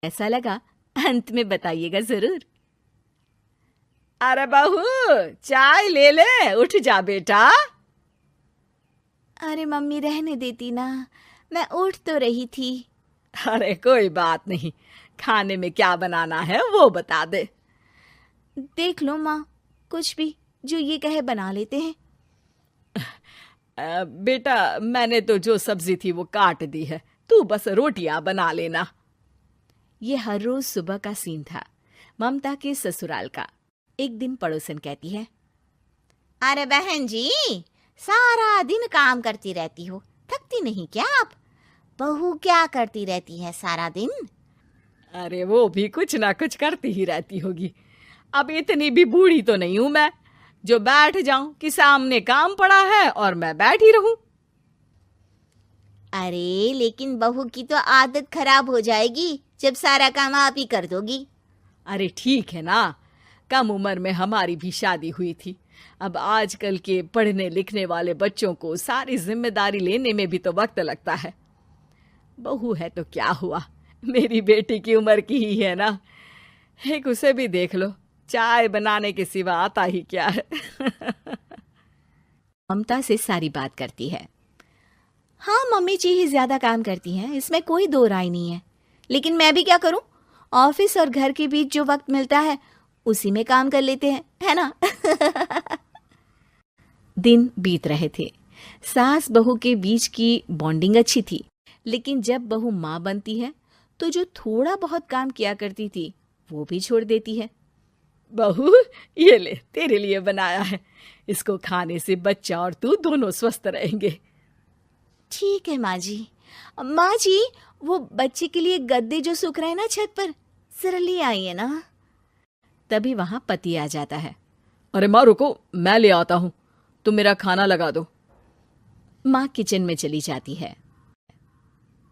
ऐसा लगा अंत में बताइएगा जरूर। अरे बहू, चाय ले ले, उठ जा बेटा। अरे मम्मी रहने देती ना, मैं उठ तो रही थी। अरे कोई बात नहीं, खाने में क्या बनाना है वो बता दे। देख लो माँ, कुछ भी जो ये कहे बना लेते हैं। बेटा, मैंने तो जो सब्जी थी वो काट दी है, तू बस रोटियां बना लेना। ये हर रोज सुबह का सीन था ममता के ससुराल का। एक दिन पड़ोसन कहती है, अरे बहन जी, सारा दिन काम करती रहती हो, थकती नहीं क्या आप? बहू क्या करती रहती है सारा दिन? अरे वो भी कुछ ना कुछ करती ही रहती होगी। अब इतनी भी बूढ़ी तो नहीं हूं मैं जो बैठ जाऊं कि सामने काम पड़ा है और मैं बैठी रहूं। अरे लेकिन बहू की तो आदत खराब हो जाएगी जब सारा काम आप ही कर दोगी। अरे ठीक है ना, कम उम्र में हमारी भी शादी हुई थी। अब आजकल के पढ़ने लिखने वाले बच्चों को सारी जिम्मेदारी लेने में भी तो वक्त लगता है। बहू है तो क्या हुआ, मेरी बेटी की उम्र की ही है ना। एक उसे भी देख लो, चाय बनाने के सिवा आता ही क्या है। ममता से सारी बात करती है। हाँ, मम्मी जी ही ज्यादा काम करती हैं, इसमें कोई दो राय नहीं है। लेकिन मैं भी क्या करूं, ऑफिस और घर के बीच जो वक्त मिलता है उसी में काम कर लेते हैं, है ना। दिन बीत रहे थे। सास बहू के बीच की बॉन्डिंग अच्छी थी, लेकिन जब बहू माँ बनती है तो जो थोड़ा बहुत काम किया करती थी वो भी छोड़ देती है। बहू, ये ले, तेरे लिए बनाया है। इसको खाने से बच्चा और तू दोनों स्वस्थ रहेंगे। ठीक है माँ जी। माँ जी, वो बच्चे के लिए गद्दे जो सूख रहे हैं ना छत पर, जरा ले आइए ना। तभी वहां पति आ जाता है। अरे माँ रुको, मैं ले आता हूँ, तुम मेरा खाना लगा दो। माँ किचन में चली जाती है।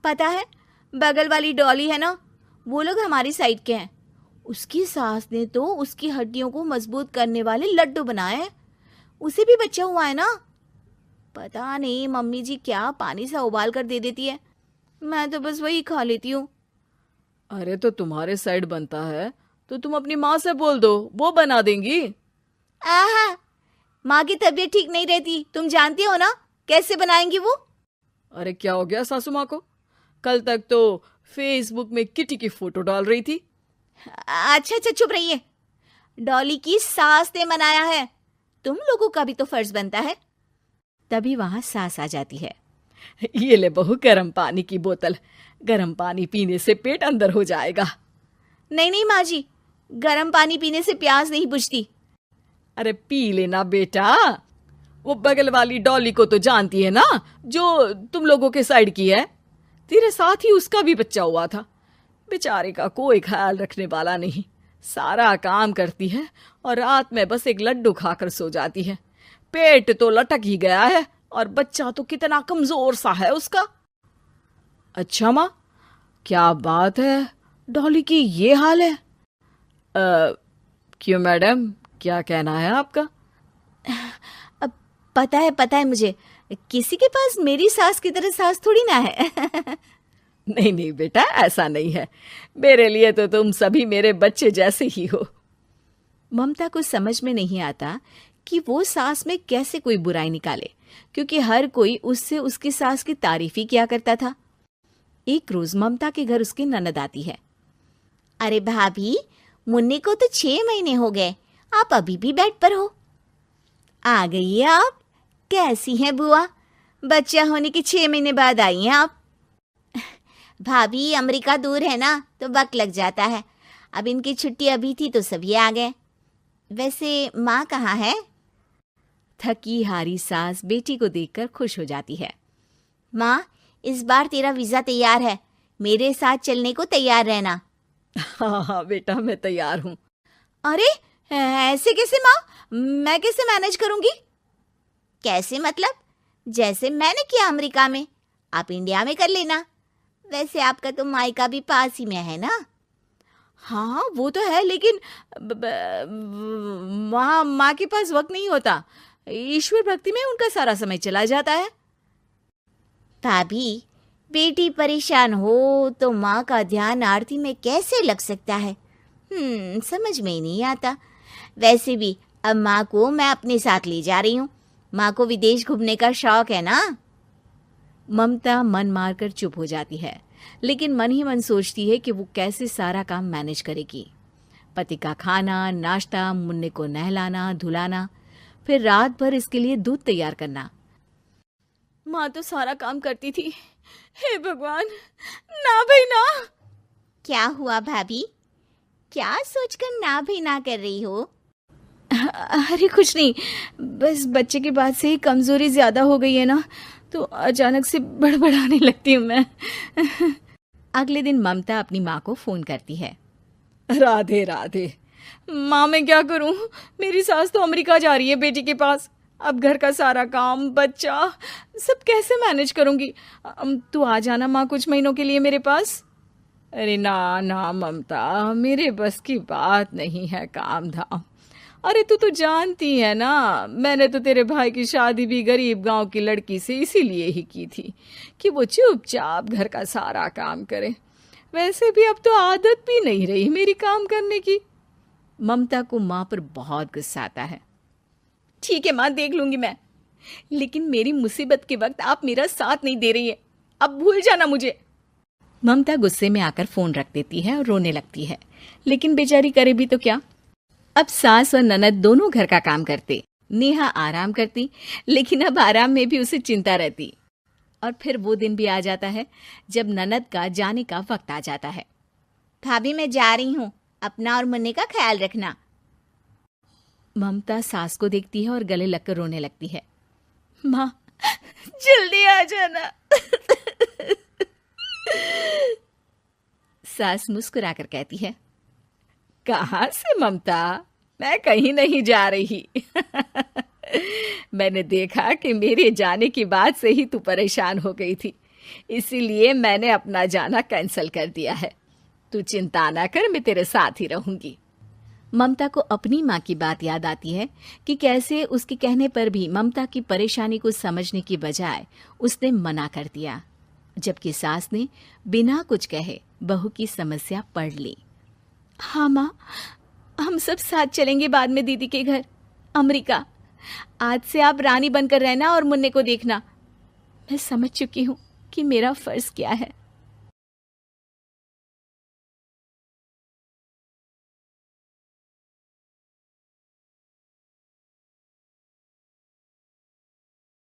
पता है, बगल वाली डॉली है ना, वो लोग हमारी साइड के हैं। उसकी सास ने तो उसकी हड्डियों को मजबूत करने वाले लड्डू बनाए हैं। उसे भी बच्चा हुआ है ना। पता नहीं मम्मी जी क्या पानी सा उबाल कर दे देती है, मैं तो बस वही खा लेती हूँ। अरे तो तुम्हारे साइड बनता है तो तुम अपनी माँ से बोल दो, वो बना देंगी। आहा, माँ की तबीयत ठीक नहीं रहती, तुम जानती हो ना, कैसे बनाएंगी वो। अरे क्या हो गया सासू माँ को? कल तक तो फेसबुक में किटी की फोटो डाल रही थी। अच्छा अच्छा, चुप रहिए। डॉली की सास ने मनाया है, तुम लोगों का भी तो फर्ज बनता है। तभी वहां सास आ जाती है। ये ले बहू, गर्म पानी की बोतल, गर्म पानी पीने से पेट अंदर हो जाएगा। नहीं नहीं माँ जी, गर्म पानी पीने से प्यास नहीं बुझती। अरे पी लेना बेटा। वो बगल वाली डॉली को तो जानती है ना, जो तुम लोगों के साइड की है। तेरे साथ ही उसका भी बच्चा हुआ था। बेचारे का कोई ख्याल रखने वाला नहीं, सारा काम करती है और रात में बस एक लड्डू खाकर सो जाती है। पेट तो लटक ही गया है और बच्चा तो कितना कमजोर सा है उसका। अच्छा माँ, क्या बात है, डॉली की ये हाल है? क्यों मैडम, क्या कहना है आपका? अब पता है मुझे, किसी के पास मेरी सास की तरह सास थोड़ी ना है। नहीं नहीं बेटा, ऐसा नहीं है। मेरे लिए तो तुम सभी मेरे बच्चे जैसे ही हो। ममता को समझ में नहीं आता कि वो सास में कैसे कोई बुराई निकाले, क्योंकि हर कोई उससे उसकी सास की तारीफ ही किया करता था। एक रोज ममता के घर उसकी ननद आती है। अरे भाभी, मुन्नी को तो 6 महीने हो गए, आप अभी भी बेड पर हो। आ गई है आप? कैसी हैं बुआ? बच्चा होने के 6 महीने बाद आई हैं आप। भाभी, अमेरिका दूर है ना, तो वक्त लग जाता है। अब इनकी छुट्टी अभी थी तो सभी आ गए। वैसे माँ कहाँ है? थकी हारी सास बेटी को देखकर खुश हो जाती है। माँ, इस बार तेरा वीजा तैयार है, मेरे साथ चलने को तैयार रहना। हाँ हाँ बेटा, मैं तैयार हूँ। अरे ऐसे कैसे माँ, मैं कैसे मैनेज करूंगी? कैसे मतलब? जैसे मैंने किया अमेरिका में, आप इंडिया में कर लेना। वैसे आपका तो मायका भी पास ही में है ना। हाँ वो तो है, लेकिन वहाँ माँ के पास वक्त नहीं होता। ईश्वर भक्ति में उनका सारा समय चला जाता है। भाभी, बेटी परेशान हो तो माँ का ध्यान आरती में कैसे लग सकता है? समझ में ही नहीं आता। वैसे भी अब माँ को मैं अपने साथ ले जा रही हूँ। माँ को विदेश घूमने का शौक है ना। ममता मन मारकर चुप हो जाती है, लेकिन मन ही मन सोचती है कि वो कैसे सारा काम मैनेज करेगी। पति का खाना, नाश्ता, मुन्ने को नहलाना, धुलाना, फिर रात भर इसके लिए दूध तैयार करना। माँ तो सारा काम करती थी। हे भगवान, ना भाई ना। क्या हुआ भाभी? क्या सोचकर ना भी ना कर रही हो? अरे कुछ नहीं, बस बच्चे के बाद से ही कमजोरी ज्यादा हो गई है ना, तो अचानक से बड़बड़ाने लगती हूँ मैं। अगले दिन ममता अपनी माँ को फोन करती है। राधे राधे। माँ मैं क्या करूँ, मेरी सास तो अमेरिका जा रही है बेटी के पास। अब घर का सारा काम, बच्चा, सब कैसे मैनेज करूँगी। तू आ जाना माँ कुछ महीनों के लिए मेरे पास। अरे ना ना ममता, मेरे बस की बात नहीं है काम धाम। अरे तू तो जानती है ना, मैंने तो तेरे भाई की शादी भी गरीब गांव की लड़की से इसीलिए ही की थी कि वो चुपचाप घर का सारा काम करे। वैसे भी अब तो आदत भी नहीं रही मेरी काम करने की। ममता को माँ पर बहुत गुस्सा आता है। ठीक है माँ, देख लूंगी मैं, लेकिन मेरी मुसीबत के वक्त आप मेरा साथ नहीं दे रही है। अब भूल जाना मुझे। ममता गुस्से में आकर फोन रख देती है और रोने लगती है, लेकिन बेचारी करे भी तो क्या। अब सास और ननद दोनों घर का काम करते, नेहा आराम करती, लेकिन अब आराम में भी उसे चिंता रहती। और फिर वो दिन भी आ जाता है जब ननद का जाने का वक्त आ जाता है। भाभी मैं जा रही हूँ, अपना और मुन्ने का ख्याल रखना। ममता सास को देखती है और गले लगकर रोने लगती है। माँ जल्दी आ जाना। सास मुस्कुराकर कहती है, कहाँ से ममता, मैं कहीं नहीं जा रही। मैंने देखा कि मेरे जाने की बात से ही तू परेशान हो गई थी, इसीलिए मैंने अपना जाना कैंसिल कर दिया है। तू चिंता ना कर, मैं तेरे साथ ही रहूंगी। ममता को अपनी माँ की बात याद आती है कि कैसे उसके कहने पर भी ममता की परेशानी को समझने की बजाय उसने मना कर दिया, जबकि सास ने बिना कुछ कहे बहू की समस्या पढ़ ली। हाँ माँ, हम सब साथ चलेंगे बाद में दीदी के घर अमेरिका। आज से आप रानी बनकर रहना और मुन्ने को देखना। मैं समझ चुकी हूँ कि मेरा फर्ज क्या है।